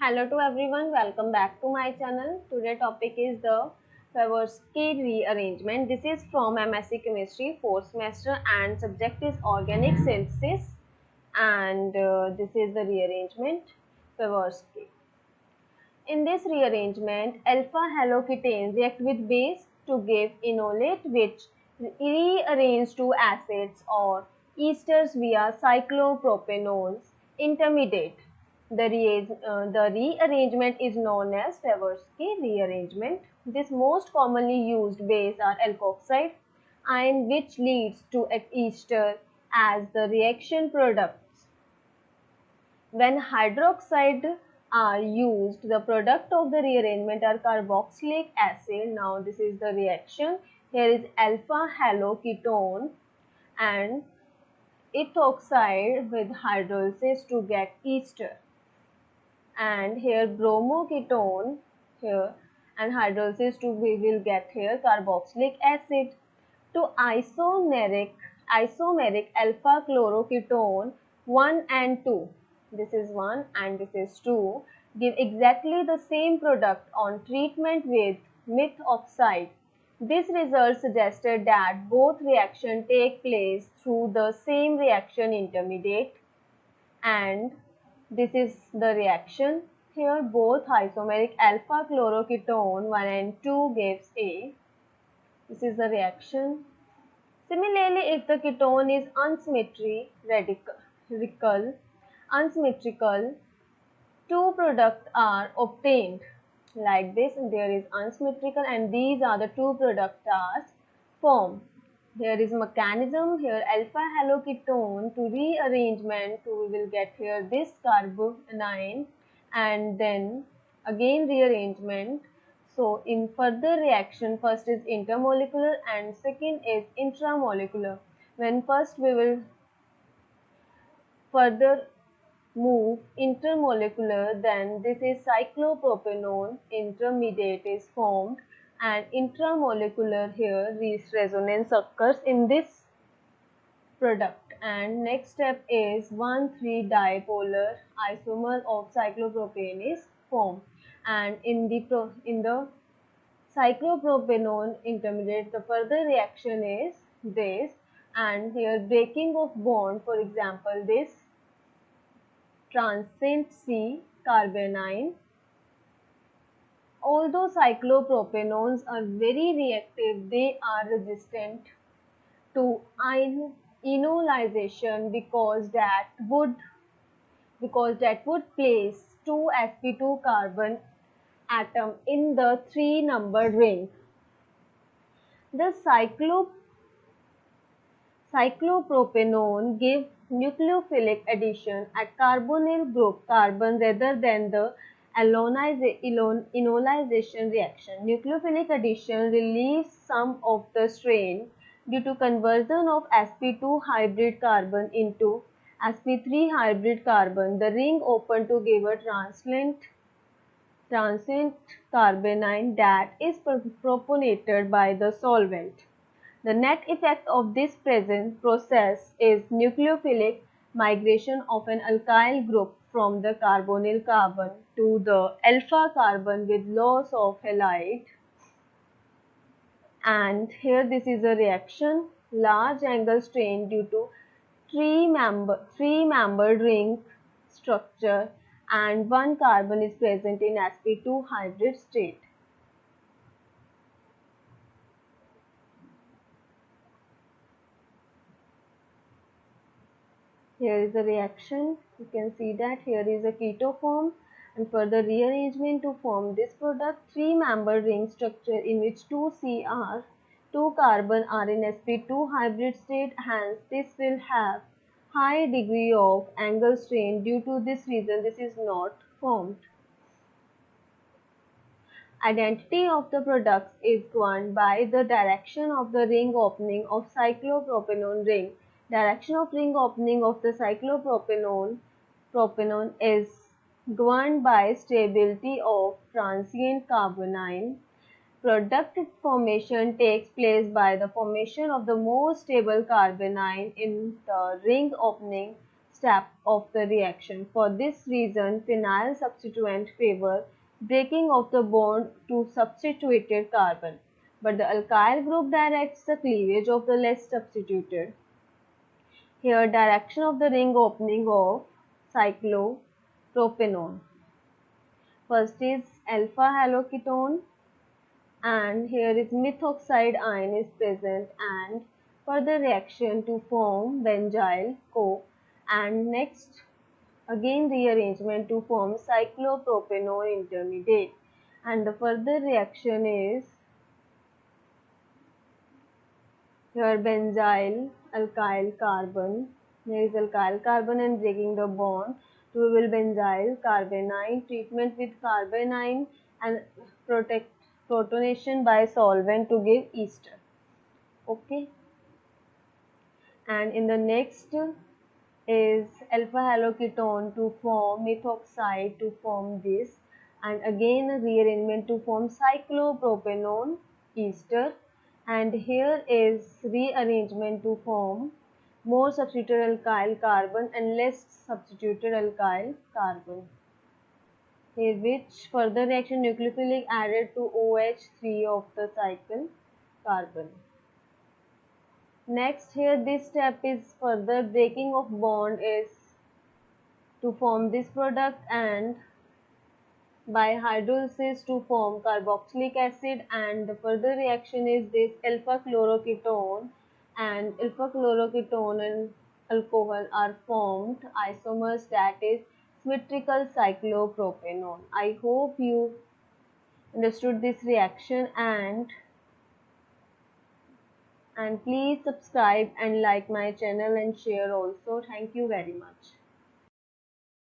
Hello to everyone, welcome back to my channel. Today topic is the Favorsky rearrangement. This is from MSc Chemistry 4th semester and subject is organic synthesis and this is the rearrangement Favorsky. In this rearrangement, alpha haloketones react with base to give enolate which rearrange to acids or esters via cyclopropanones intermediate. The rearrangement is known as Favorsky rearrangement. This most commonly used base are alkoxide, ion which leads to ester as the reaction products. When hydroxide are used, the product of the rearrangement are carboxylic acid. Now this is the reaction. Here is alpha haloketone and ethoxide with hydrolysis to get ester. And here bromoketone here and hydrolysis to we will get here carboxylic acid. To isomeric alpha chloroketone 1 and 2, this is 1 and this is 2, give exactly the same product on treatment with methoxide. This result suggested that both reactions take place through the same reaction intermediate, and this is the reaction. Here both isomeric alpha chloroketone 1 and 2 gives A. This is the reaction. Similarly, if the ketone is unsymmetrical, two products are obtained. Like this, there is unsymmetrical and these are the two products are formed. Here is mechanism. Here alpha haloketone to rearrangement we will get here this carbanion and then again rearrangement. So in further reaction, first is intermolecular and second is intramolecular. When first we will further move intermolecular, then this is cyclopropanone intermediate is formed and intramolecular here this resonance occurs in this product. And next step is 1,3 dipolar isomer of cyclopropane is formed, and in the cyclopropanone intermediate the further reaction is this, and here breaking of bond, for example this transient C carbanion. Although cyclopropanones are very reactive, they are resistant to enolization because that would place two sp2 carbon atom in the 3-numbered ring. The cyclopropanone give nucleophilic addition at carbonyl group carbon rather than the enolization reaction. Nucleophilic addition relieves some of the strain due to conversion of sp2 hybrid carbon into sp3 hybrid carbon. The ring open to give a transient carbanion that is propagated by the solvent. The net effect of this present process is nucleophilic migration of an alkyl group from the carbonyl carbon to the alpha carbon with loss of halide. And here this is a reaction, large angle strain due to three-membered ring structure and one carbon is present in sp2 hybrid state. Here is the reaction. You can see that here is a keto form, and for the rearrangement to form this product, three-membered ring structure in which two carbon are in sp2 hybrid state. Hence, this will have high degree of angle strain. Due to this reason, this is not formed. Identity of the products is governed by the direction of the ring opening of cyclopropanone ring. Direction of ring opening of the cyclopropanone is governed by stability of transient carbanion. Product formation takes place by the formation of the most stable carbanion in the ring opening step of the reaction. For this reason, phenyl substituent favor breaking of the bond to substituted carbon, but the alkyl group directs the cleavage of the less substituted. Here, direction of the ring opening of cyclopropanone. First is alpha haloketone, and here is methoxide ion is present and further reaction to form benzyl CoO, and next again rearrangement to form cyclopropanone intermediate, and the further reaction is here benzyl alkyl carbon. There is alkyl carbon and breaking the bond to will benzyl carbanion, treatment with carbanion and protect protonation by solvent to give ester. Okay, and in the next is alpha haloketone to form methoxide to form this, and again a rearrangement to form cyclopropanone ester, and here is rearrangement to form more substituted alkyl carbon and less substituted alkyl carbon. Here which further reaction nucleophilic added to OH3 of the cycle carbon. Next here this step is further breaking of bond is to form this product and by hydrolysis to form carboxylic acid, and the further reaction is this alpha chloroketone, and alpha chloroketone and alcohol are formed isomers, that is symmetrical cyclopropanone. I hope you understood this reaction, and please subscribe and like my channel and share also. Thank you very much.